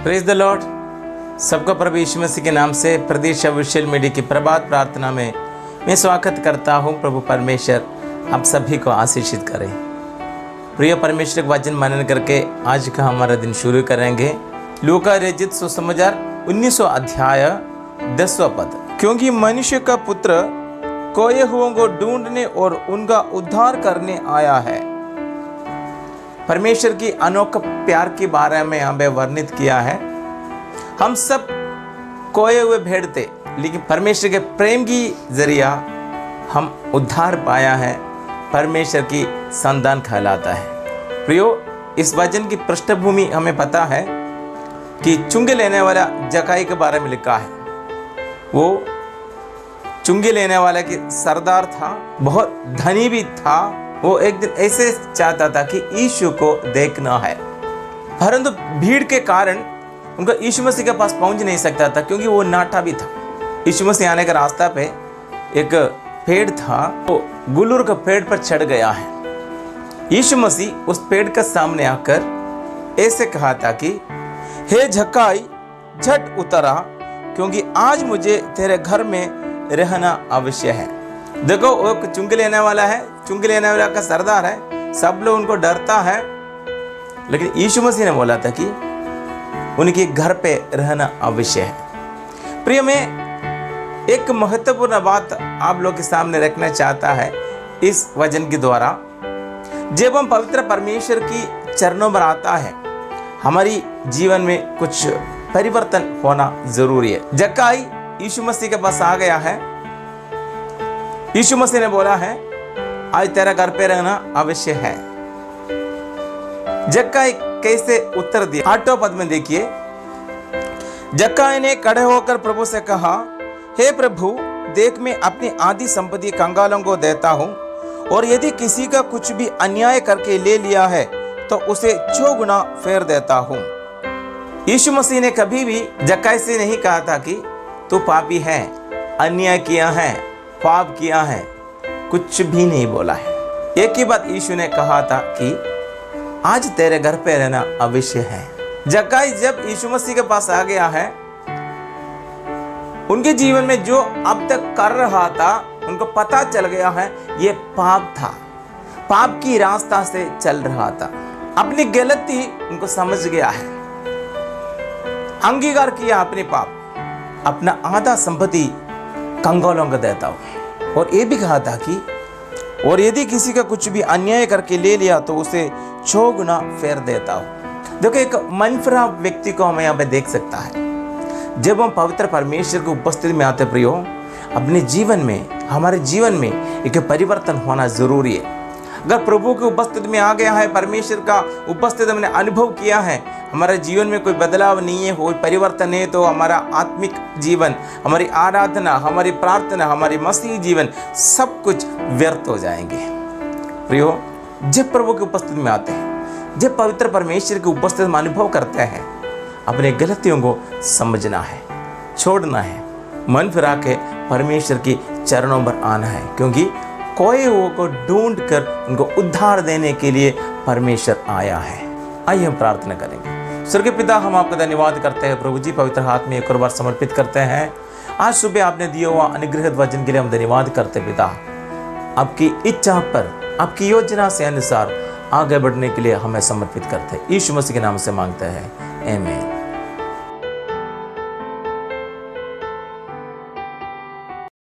Praise the Lord. सबका प्रभु यीशु मसीह के नाम से प्रदेश ऑफिशियल मीडिया की प्रभात प्रार्थना में मैं स्वागत करता हूं। प्रभु परमेश्वर आप सभी को आशीषित करें। प्रिय परमेश्वर का वचन मनन करके आज का हमारा दिन शुरू करेंगे। लूका रचित सुसमाचार 19वां अध्याय 10वां पद। क्योंकि मनुष्य का पुत्र खोए हुओं को ढूंढने और उनका उद्धार करने आया है। परमेश्वर की अनोखा प्यार के बारे में यहाँ पे वर्णित किया है। हम सब खोए हुए भेड़ थे, लेकिन परमेश्वर के प्रेम की जरिया हम उद्धार पाया है। परमेश्वर की संतान कहलाता है। प्रियो, इस वचन की पृष्ठभूमि हमें पता है कि चुंगे लेने वाला जक्कई के बारे में लिखा है। वो चुंगे लेने वाला की सरदार था, बहुत धनी भी था। वो एक दिन ऐसे चाहता था कि यीशु को देखना है, परंतु भीड़ के कारण उनका यीशु मसीह के पास पहुंच नहीं सकता था, क्योंकि वो नाटा भी था। यीशु मसीह आने का रास्ता पे एक पेड़ था, वो गुलूर का पेड़ पर चढ़ गया है। यीशु मसीह उस पेड़ के सामने आकर ऐसे कहा था कि हे जक्कई, झट उतरा, क्योंकि आज मुझे तेरे घर में रहना अवश्य है। देखो, वो चुंगी लेने वाला है, चुंगी लेने वाला का सरदार है, सब लोग उनको डरता है, लेकिन यीशु मसीह ने बोला था कि उनके घर पे रहना अवश्य है। प्रिय, मैं एक महत्वपूर्ण बात आप लोग के सामने रखना चाहता है इस वचन के द्वारा। जब हम पवित्र परमेश्वर की चरणों में आता है, हमारी जीवन में कुछ परिवर्तन होना जरूरी है। जक्कई यीशु मसीह के पास आ गया है। यीशु मसीह ने बोला है, आज तेरा घर पे रहना अवश्य है। जक्कई कैसे उत्तर दिया? 8वां पद में देखिए। जक्कई ने खड़े होकर प्रभु से कहा, हे प्रभु, देख, मैं अपनी आधी संपत्ति कंगालों को देता हूं, और यदि किसी का कुछ भी अन्याय करके ले लिया है तो उसे 6 गुना फेर देता हूं। यीशु मसीह ने कभी भी जक्कई से नहीं कहा था कि तू पापी है, अन्याय किया है, पाप किया है, कुछ भी नहीं बोला है। एक ही बात यीशु ने कहा था कि आज तेरे घर पे रहना अवश्य है। जक्कई जब यीशु मसीह के पास आ गया है, उनके जीवन में जो अब तक कर रहा था, उनको पता चल गया है ये पाप था, पाप की रास्ता से चल रहा था। अपनी गलती उनको समझ गया है, अंगीकार किया अपने पाप, अपना आधा संपत्ति कंगालों को देता हूं। और ये भी कहा था कि और यदि किसी का कुछ भी अन्याय करके ले लिया तो उसे 6 गुना फेर देता हूं। देखो, एक मन फिरा व्यक्ति को हमें यहाँ पे देख सकता है। जब हम पवित्र परमेश्वर की उपस्थिति में आते प्रियो, अपने जीवन में, हमारे जीवन में एक परिवर्तन होना जरूरी है। अगर प्रभु की उपस्थिति में आ गया है, परमेश्वर का उपस्थिति हमने अनुभव किया है, हमारे जीवन में कोई बदलाव नहीं है, कोई परिवर्तन है, तो हमारा आत्मिक जीवन, हमारी आराधना, हमारी प्रार्थना, हमारी मसीही जीवन सब कुछ व्यर्थ हो जाएंगे। प्रियो, जब प्रभु की उपस्थिति में आते हैं, जब पवित्र परमेश्वर की उपस्थिति में अनुभव करते हैं, अपने गलतियों को समझना है, छोड़ना है, मन फिरा के परमेश्वर की चरणों पर आना है, क्योंकि खोए हुओं को ढूंढ कर उनको उद्धार देने के लिए परमेश्वर आया है। आइए हम प्रार्थना करेंगे। स्वर्गीय पिता, हम आपका धन्यवाद करते हैं प्रभु जी, पवित्र हाथ में एक और बार समर्पित करते हैं। आज सुबह आपने दिया हुआ अनुग्रहित वचन के लिए हम धन्यवाद करते हैं पिता। आपकी इच्छा पर, आपकी योजना से अनुसार आगे बढ़ने के लिए हमें समर्पित करते हैं। यीशु मसीह के नाम से मांगते हैं, आमीन।